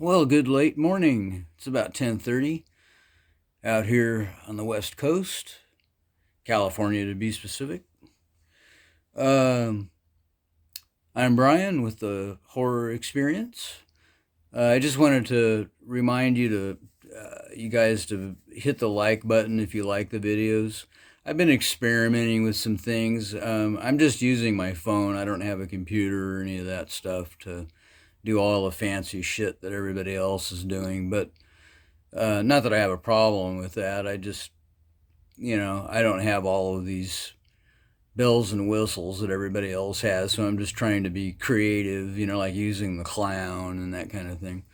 Well, good late morning. It's about 10:30 out here on the West Coast, California to be specific. Um, I'm Brian with the Horror Experience. I just wanted to remind you guys to hit the like button if you like the videos. I've been experimenting with some things. I'm just using my phone. I don't have a computer or any of that stuff to do all the fancy shit that everybody else is doing. But not that I have a problem with that. I don't have all of these bells and whistles that everybody else has. So I'm just trying to be creative, like using the clown and that kind of thing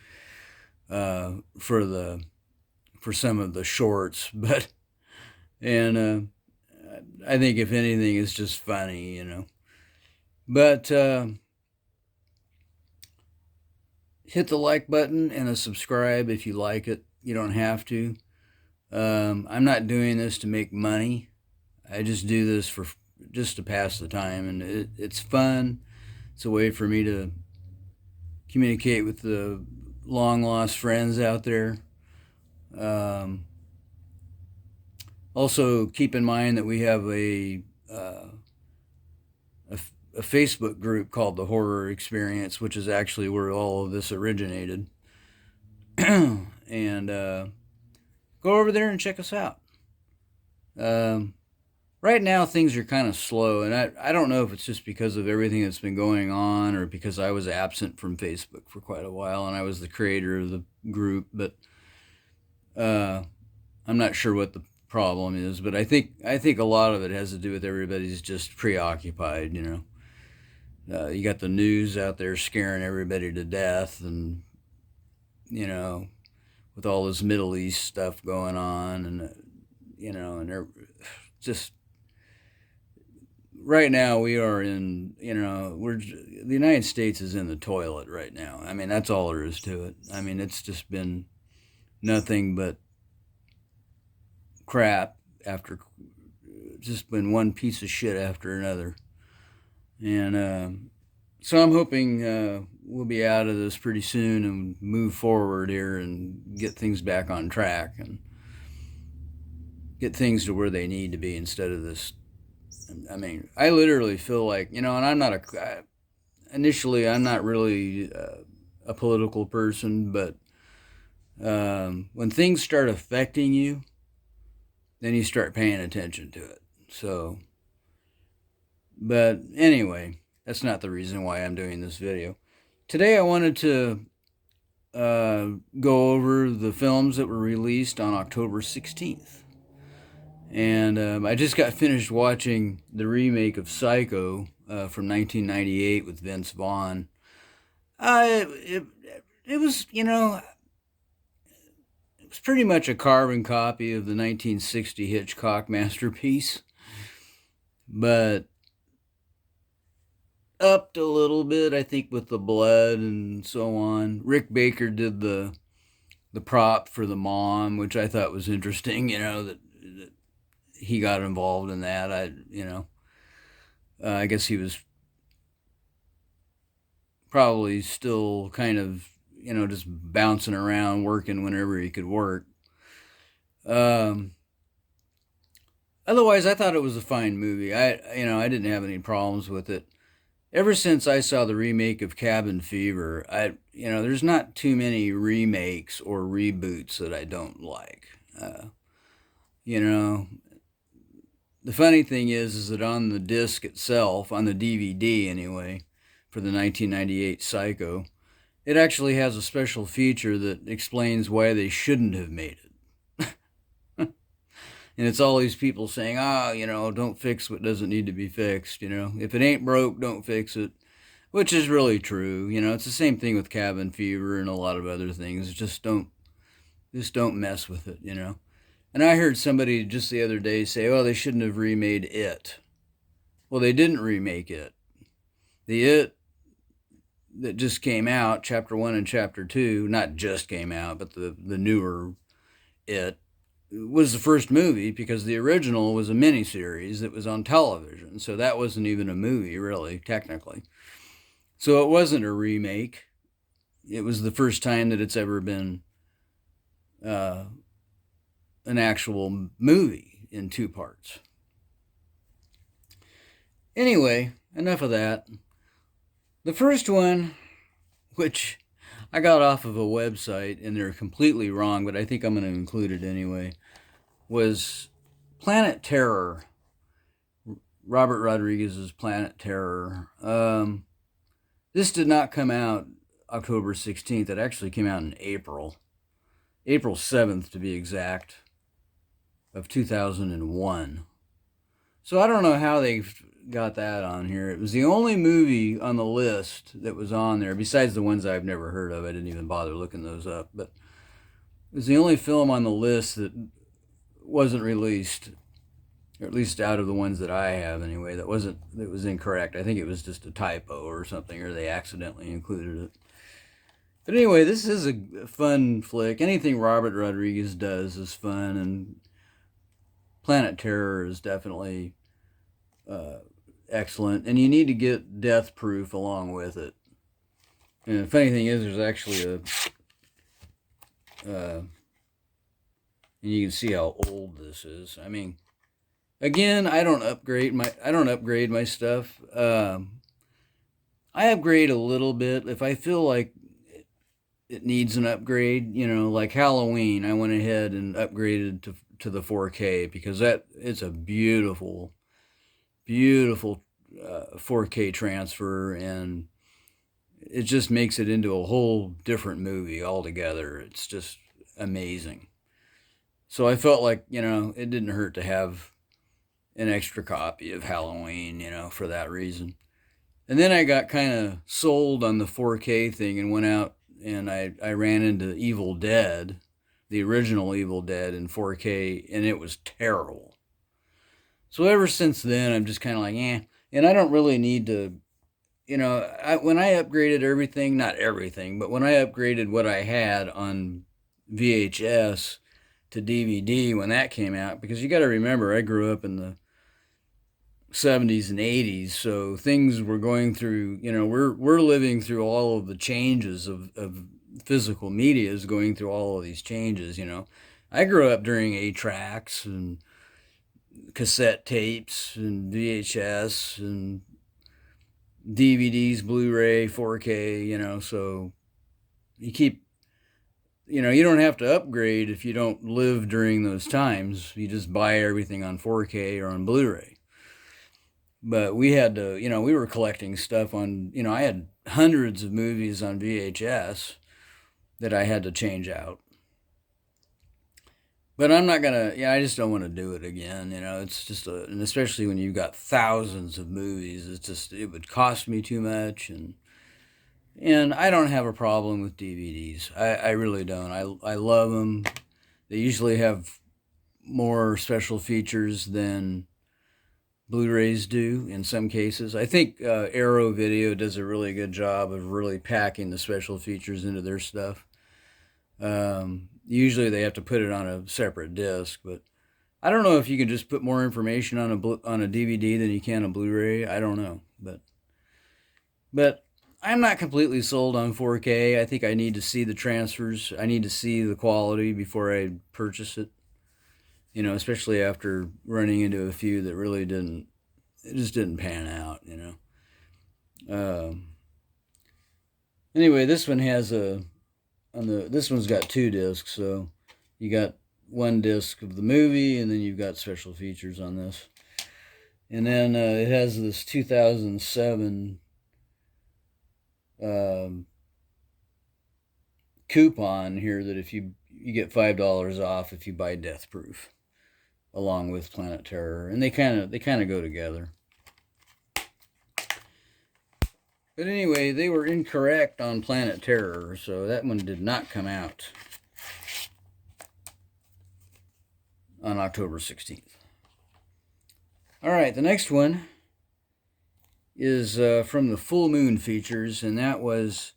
for some of the shorts. And I think if anything, it's just funny. But hit the like button and a subscribe if you like it. You don't have to. I'm not doing this to make money. I just do this for just to pass the time, and it's fun. It's a way for me to communicate with the long lost friends out there. Um, Also, keep in mind that we have a, a Facebook group called the Horror Experience, which is actually where all of this originated. And go over there and check us out. Um, right now, things are kind of slow, and I don't know if it's just because of everything that's been going on or because I was absent from Facebook for quite a while and I was the creator of the group, but uh, I'm not sure what the problem is. But I think a lot of it has to do with everybody's just preoccupied. You got the news out there scaring everybody to death, and you know, with all this Middle East stuff going on, and and they're just right now we are in, the United States is in the toilet right now. I mean, that's all there is to it. I mean, it's just been nothing but crap after just been one piece of shit after another. And so I'm hoping we'll be out of this pretty soon and move forward here and get things back on track and get things to where they need to be instead of this. I mean, I literally feel like, and initially, I'm not really a political person, but when things start affecting you, then you start paying attention to it. So, but anyway, that's not the reason why I'm doing this video. Today, I wanted to go over the films that were released on October 16th. And I just got finished watching the remake of Psycho from 1998 with Vince Vaughn. It was, it was pretty much a carbon copy of the 1960 Hitchcock masterpiece, but upped a little bit, I think, with the blood and so on. Rick Baker did the prop for the mom, which I thought was interesting. That he got involved in that. I guess he was probably still kind of, just bouncing around, working whenever he could work. Um, Otherwise, I thought it was a fine movie. I didn't have any problems with it. Ever since I saw the remake of Cabin Fever, there's not too many remakes or reboots that I don't like. You know, the funny thing is that on the disc itself, on the DVD anyway, for the 1998 Psycho, it actually has a special feature that explains why they shouldn't have made it. And it's all these people saying, don't fix what doesn't need to be fixed. If it ain't broke, don't fix it. Which is really true. It's the same thing with Cabin Fever and a lot of other things. Just don't mess with it. And I heard somebody just the other day say, oh, they shouldn't have remade It. Well, they didn't remake It. The It that just came out, Chapter 1 and Chapter 2, not just came out, but the newer It, was the first movie because the original was a miniseries that was on television. So that wasn't even a movie, really, technically. So it wasn't a remake. it was the first time that it's ever been an actual movie in 2 parts. Anyway, enough of that. The first one, which I got off of a website and they're completely wrong, but I think I'm going to include it anyway, was Planet Terror. Robert Rodriguez's Planet Terror. This did not come out October 16th. It actually came out in April 7th to be exact, of 2001. So I don't know how they got that on here. It was the only movie on the list that was on there, besides the ones I've never heard of. I didn't even bother looking those up. But it was the only film on the list that wasn't released, or at least out of the ones that I have anyway, that was incorrect. I think it was just a typo or something, or they accidentally included it. But anyway, this is a fun flick. Anything Robert Rodriguez does is fun, and Planet Terror is definitely excellent. And you need to get Death Proof along with it. And the funny thing is, there's actually and you can see how old this is. I mean, again, I don't upgrade my stuff. I upgrade a little bit if I feel like it needs an upgrade. You know, like Halloween, I went ahead and upgraded to the 4K because it's a beautiful 4K transfer, and it just makes it into a whole different movie altogether. It's just amazing. So I felt like, it didn't hurt to have an extra copy of Halloween, for that reason. And then I got kind of sold on the 4K thing and went out and I ran into Evil Dead, the original Evil Dead in 4K, and it was terrible. So ever since then, I'm just kind of like, And I don't really need to, when I upgraded everything, not everything, but when I upgraded what I had on VHS to DVD when that came out, because you got to remember, I grew up in the 70s and 80s, so things were going through, we're living through all of the changes of physical media is going through all of these changes. I grew up during 8-tracks and cassette tapes and VHS and DVDs, Blu-ray, 4K, so you keep, you don't have to upgrade if you don't live during those times. You just buy everything on 4K or on Blu-ray. But we had to, we were collecting stuff on, I had hundreds of movies on VHS that I had to change out. But I'm not going to, I just don't want to do it again. It's just, and especially when you've got thousands of movies, it would cost me too much. And I don't have a problem with DVDs. I really don't. I love them. They usually have more special features than Blu-rays do in some cases. I think Arrow Video does a really good job of really packing the special features into their stuff. Usually they have to put it on a separate disc, but I don't know if you can just put more information on a DVD than you can a Blu-ray. I don't know, but I'm not completely sold on 4K. I think I need to see the transfers. I need to see the quality before I purchase it. Especially after running into a few that really didn't pan out. Anyway, this one has this one's got 2 discs, so you got 1 disc of the movie, and then you've got special features on this. And then it has this 2007 coupon here that if you get $5 off if you buy Death Proof along with Planet Terror, and they kind of go together. But anyway, they were incorrect on Planet Terror, so that one did not come out on October 16th. All right, the next one is from the Full Moon Features, and that was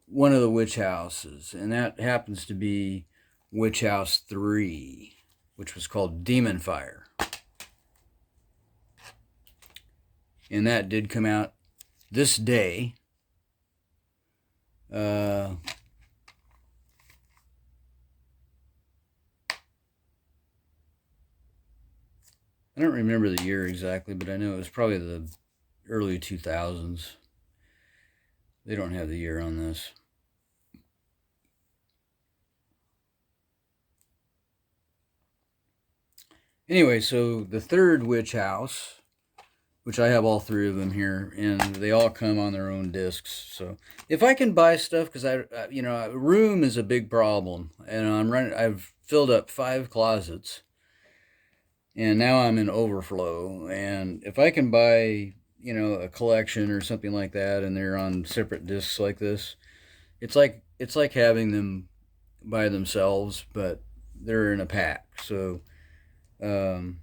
one of the Witch Houses, and that happens to be Witch House 3, which was called Demon Fire. And that did come out this day. Uh, I don't remember the year exactly, but I know it was probably the early 2000s. They don't have the year on this. Anyway, so the third Witch House, which I have all three of them here, and they all come on their own discs. So if I can buy stuff, because room is a big problem, and I've filled up 5 closets, and now I'm in overflow. And if I can buy, a collection or something like that, and they're on separate discs like this, it's like having them by themselves, but they're in a pack. So um,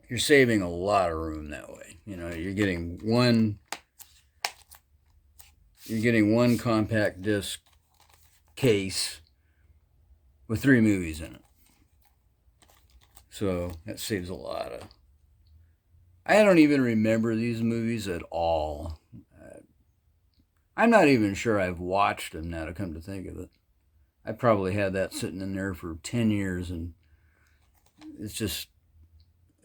you're saving a lot of room that way. You're getting one compact disc case with 3 movies in it. So that saves a lot of. I don't even remember these movies at all. I'm not even sure I've watched them now, to come to think of it. I probably had that sitting in there for 10 years, and it's just,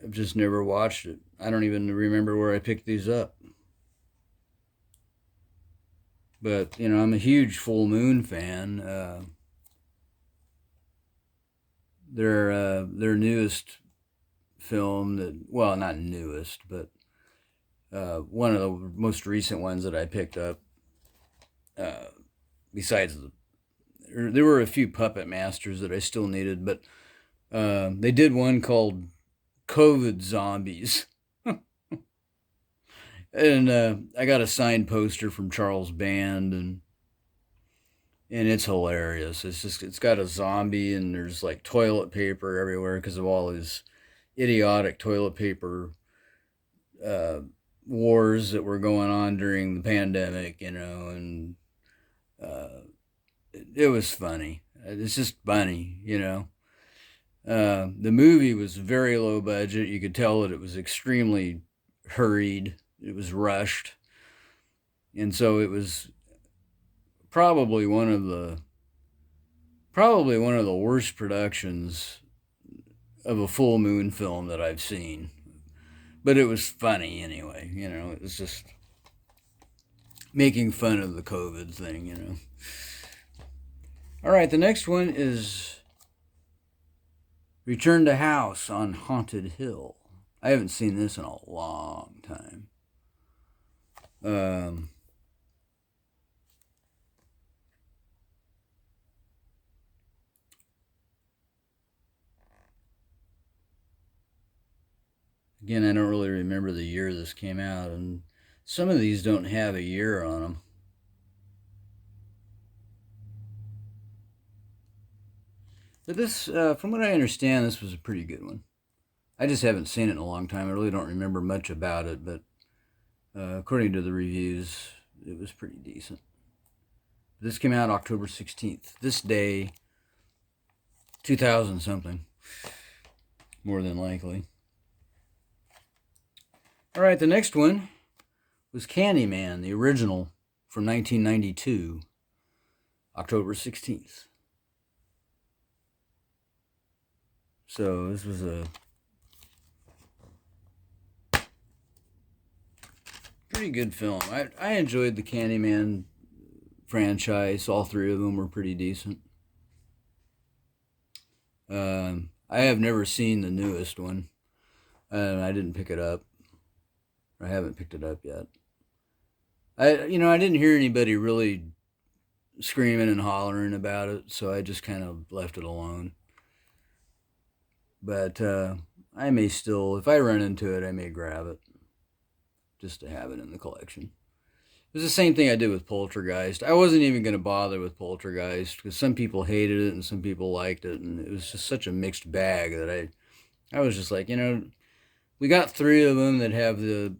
I've just never watched it. I don't even remember where I picked these up. But, I'm a huge Full Moon fan. Their newest film, well, not newest, but one of the most recent ones that I picked up, besides there were a few Puppet Masters that I still needed, but they did one called COVID Zombies. And I got a signed poster from Charles Band, and it's hilarious. It's got a zombie, and there's like toilet paper everywhere because of all his idiotic toilet paper uh, wars that were going on during the pandemic, and it was funny. It's just funny. The movie was very low budget. You could tell that it was extremely hurried. It was rushed, and so it was probably one of the worst productions of a Full Moon film that I've seen. But it was funny anyway. It was just making fun of the COVID thing. All right, the next one is Return to House on Haunted Hill. I haven't seen this in a long time. Again, I don't really remember the year this came out, and some of these don't have a year on them. But this, from what I understand, this was a pretty good one. I just haven't seen it in a long time. I really don't remember much about it, but according to the reviews, it was pretty decent. This came out October 16th. This day, 2000 something, more than likely. All right, the next one was Candyman, the original from 1992, October 16th. So this was a pretty good film. I enjoyed the Candyman franchise. All three of them were pretty decent. I have never seen the newest one, and I didn't pick it up. I haven't picked it up yet. I didn't hear anybody really screaming and hollering about it, so I just kind of left it alone. But I may still, if I run into it, I may grab it just to have it in the collection. It was the same thing I did with Poltergeist. I wasn't even going to bother with Poltergeist because some people hated it and some people liked it, and it was just such a mixed bag that I was just like, we got 3 of them that have the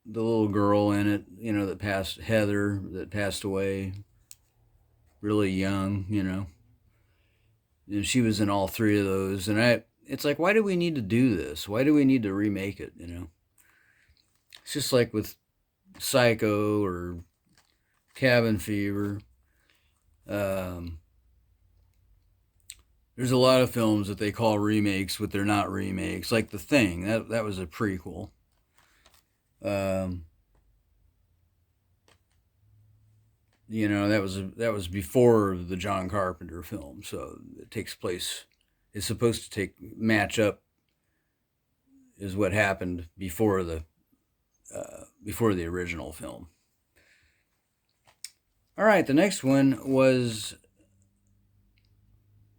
little girl in it, Heather, that passed away really young. And she was in all 3 of those, and it's like, why do we need to do this? Why do we need to remake it? It's just like with Psycho or Cabin Fever. Um, there's a lot of films that they call remakes, but they're not remakes. Like The Thing, that was a prequel. Um, that was before the John Carpenter film, so it takes place. It's supposed to match up is what happened before the original film. All right, the next one was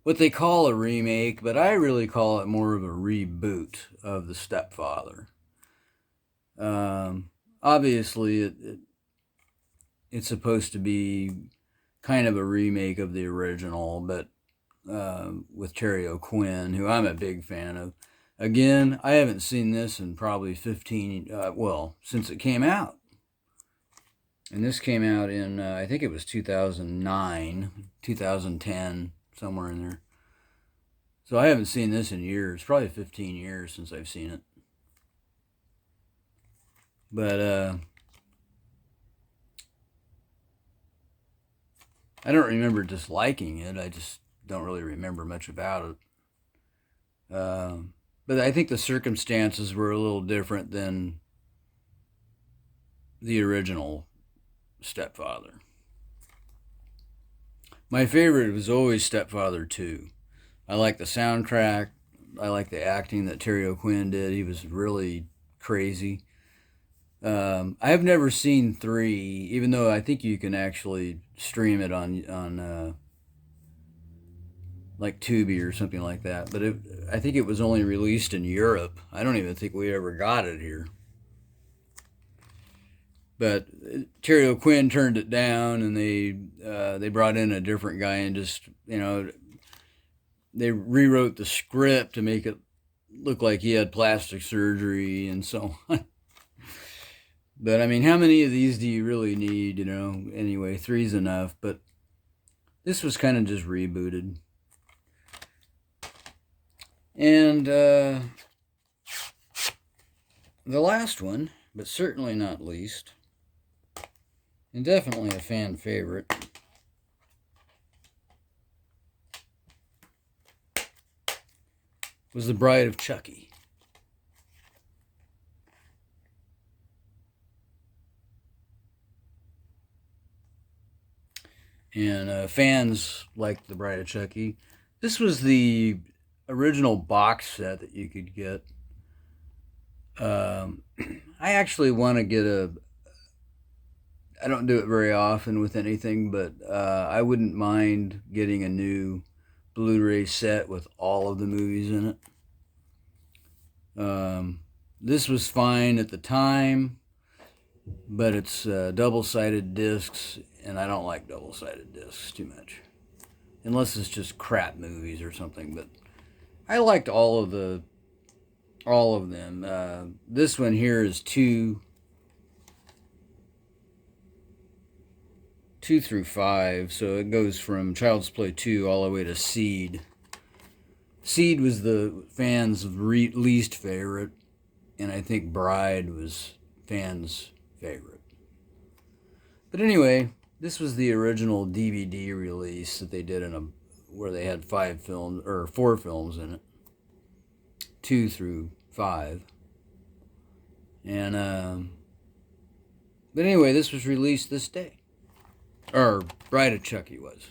what they call a remake, but I really call it more of a reboot of The Stepfather. Obviously, it's supposed to be kind of a remake of the original, but with Terry O'Quinn, who I'm a big fan of. Again, I haven't seen this in probably 15, since it came out. And this came out in, I think it was 2009, 2010, somewhere in there. So I haven't seen this in years, probably 15 years since I've seen it. But I don't remember disliking it. I just don't really remember much about it. But I think the circumstances were a little different than the original Stepfather. My favorite was always Stepfather 2. I like the soundtrack. I like the acting that Terry O'Quinn did. He was really crazy. I have never seen 3, even though I think you can actually stream it on like Tubi or something like that. But I think it was only released in Europe. I don't even think we ever got it here. But Terry O'Quinn turned it down, and they brought in a different guy and just they rewrote the script to make it look like he had plastic surgery and so on. But I mean, how many of these do you really need? Anyway, 3's enough. But this was kind of just rebooted. And the last one, but certainly not least, and definitely a fan favorite, was The Bride of Chucky. And fans liked The Bride of Chucky. This was the original box set that you could get. I actually want to get I don't do it very often with anything, but I wouldn't mind getting a new Blu-ray set with all of the movies in it. This was fine at the time, but it's double-sided discs, and I don't like double-sided discs too much, unless it's just crap movies or something. But I liked all of them. This one here is 2 through 5, so it goes from Child's Play 2 all the way to Seed. Seed was the fans' least favorite, and I think Bride was fans' favorite. But anyway, this was the original DVD release that they did where they had 4 films in it, 2 through 5. And but anyway, this was released this day. Or Bride of Chucky was.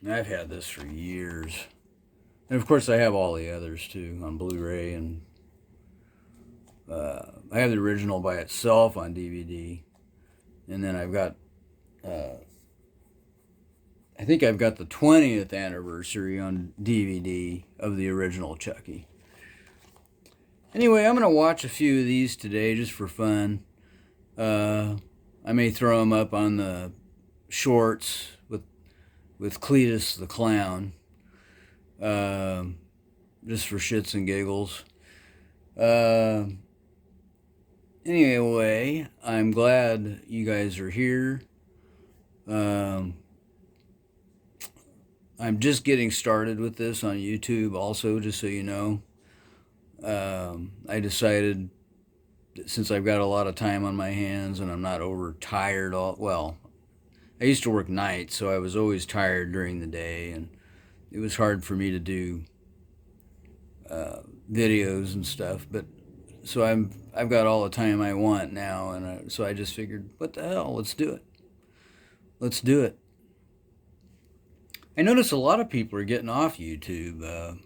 I've had this for years. And of course I have all the others too on Blu-ray, and I have the original by itself on DVD. And then I've got I think I've got the 20th anniversary on DVD of the original Chucky. Anyway, I'm going to watch a few of these today just for fun. I may throw them up on the shorts with Cletus the Clown, just for shits and giggles. Anyway, I'm glad you guys are here. I'm just getting started with this on YouTube also, just so you know. I decided that since I've got a lot of time on my hands and I'm not overtired, well, I used to work nights, so I was always tired during the day, and it was hard for me to do videos and stuff. But so I've got all the time I want now, and so I just figured, what the hell, let's do it. Let's do it. I notice a lot of people are getting off YouTube. A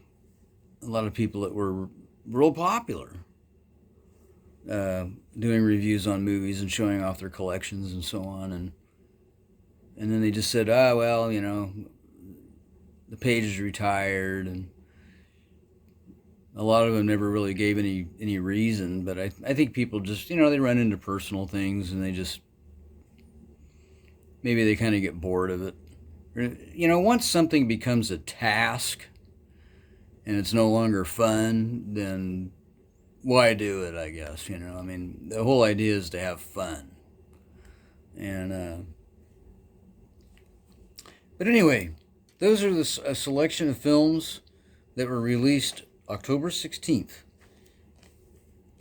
lot of people that were real popular, doing reviews on movies and showing off their collections and so on, and then they just said, well, the page is retired, and a lot of them never really gave any reason. But I think people just, they run into personal things, and they just, maybe they kind of get bored of it. Once something becomes a task and it's no longer fun, then why do it, I guess, the whole idea is to have fun. But anyway, those are a selection of films that were released October 16th.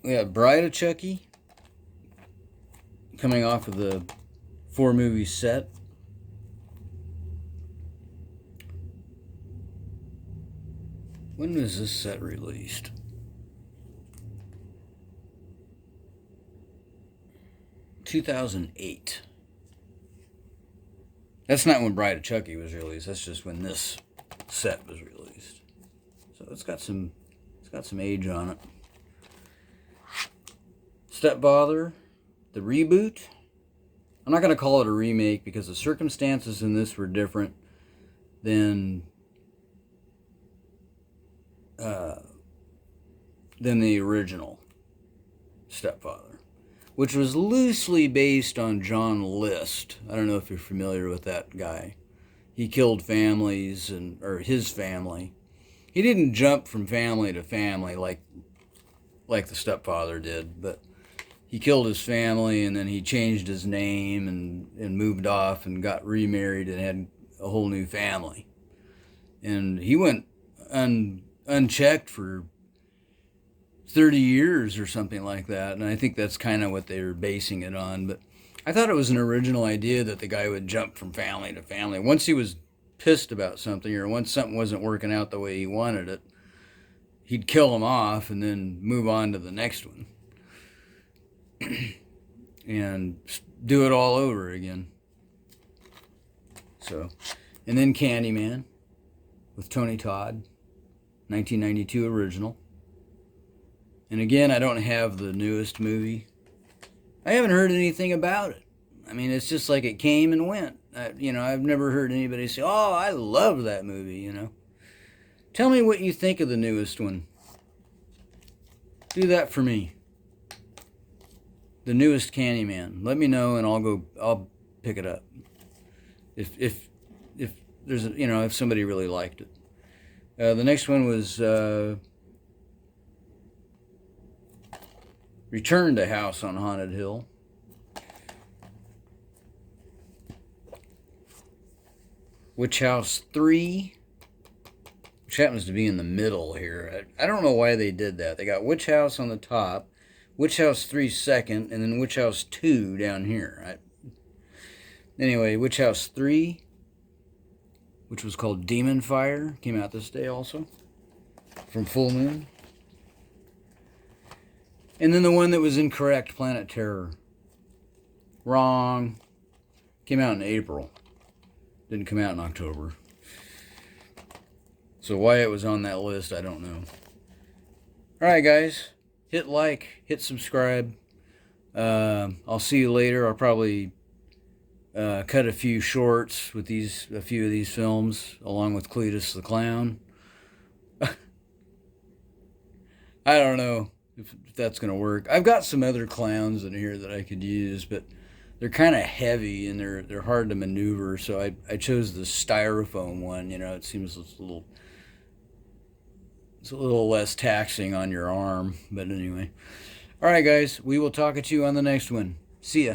We have Bride of Chucky, coming off of the 4-movie set. When was this set released? 2008. That's not when Bride of Chucky was released. That's just when this set was released. So it's got some age on it. Stepfather, the reboot. I'm not going to call it a remake because the circumstances in this were different than the original Stepfather, which was loosely based on John List. I don't know if you're familiar with that guy. He killed families, or his family. He didn't jump from family to family like the Stepfather did, but he killed his family, and then he changed his name and moved off and got remarried and had a whole new family. And he went unchecked for 30 years or something like that, and I think that's kind of what they were basing it on. But I thought it was an original idea that the guy would jump from family to family. Once he was pissed about something, or once something wasn't working out the way he wanted it, he'd kill him off and then move on to the next one and do it all over again. So, and then Candyman with Tony Todd, 1992 original. And again, I don't have the newest movie. I haven't heard anything about it. I mean, it's just like it came and went. I've never heard anybody say, "Oh, I love that movie," Tell me what you think of the newest one. Do that for me. The newest Candyman. Let me know, and I'll pick it up. If there's if somebody really liked it. The next one was Return to House on Haunted Hill. Witch House 3, which happens to be in the middle here. I don't know why they did that. They got Witch House on the top, Witch House 3 second, and then Witch House 2 down here. Anyway, Witch House 3, which was called Demon Fire, came out this day also, from Full Moon. And then the one that was incorrect, Planet Terror. Wrong. Came out in April. Didn't come out in October. So why it was on that list, I don't know. Alright, guys. Hit like. Hit subscribe. I'll see you later. I'll probably cut a few shorts with a few of these films, along with Cletus the Clown. I don't know if that's going to work. I've got some other clowns in here that I could use, but they're kind of heavy and they're hard to maneuver, so I chose the styrofoam one. It seems it's a little less taxing on your arm. But anyway. All right, guys. We will talk at you on the next one. See ya.